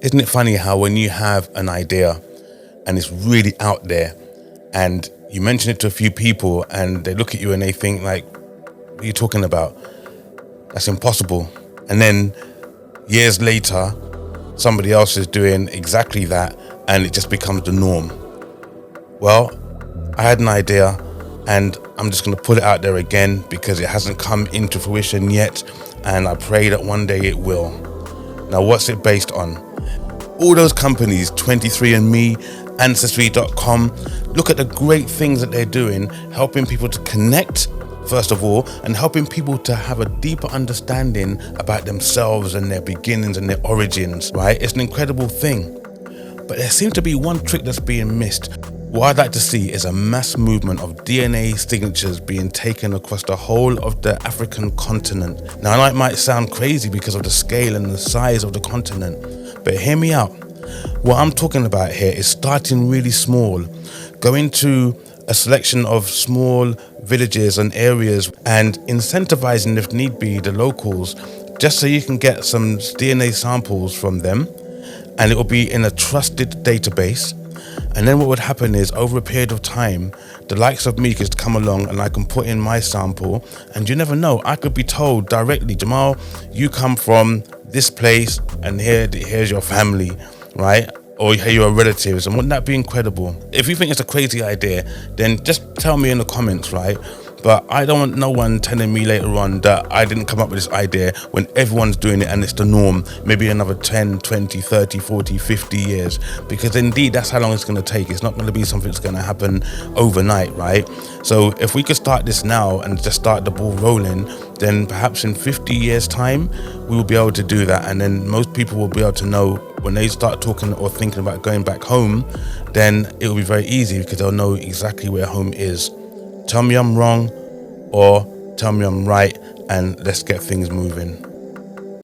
Isn't it funny how when you have an idea and it's really out there and you mention it to a few people and they look at you and they think like, what are you talking about? That's impossible. And then years later, somebody else is doing exactly that and it just becomes the norm. Well, I had an idea and I'm just going to put it out there again because it hasn't come into fruition yet, and I pray that one day it will. Now, what's it based on? All those companies, 23andMe, Ancestry.com, look at the great things that they're doing, helping people to connect, first of all, and helping people to have a deeper understanding about themselves and their beginnings and their origins, right? It's an incredible thing. But there seems to be one trick that's being missed. What I'd like to see is a mass movement of DNA signatures being taken across the whole of the African continent. Now, that might sound crazy because of the scale and the size of the continent, but hear me out. What I'm talking about here is starting really small, going to a selection of small villages and areas and incentivizing, if need be, the locals, just so you can get some DNA samples from them, and it will be in a trusted database. And then what would happen is, over a period of time, the likes of me could come along and I can put in my sample, and you never know, I could be told directly, Jamaal, you come from this place and here's your family, right? Or here your relatives, and wouldn't that be incredible? If you think it's a crazy idea, then just tell me in the comments, right? But I don't want no one telling me later on that I didn't come up with this idea when everyone's doing it and it's the norm, maybe another 10, 20, 30, 40, 50 years. Because indeed, that's how long it's going to take. It's not going to be something that's going to happen overnight, right? So if we could start this now and just start the ball rolling, then perhaps in 50 years' time, we will be able to do that. And then most people will be able to know when they start talking or thinking about going back home, then it will be very easy because they'll know exactly where home is. Tell me I'm wrong or tell me I'm right, and let's get things moving.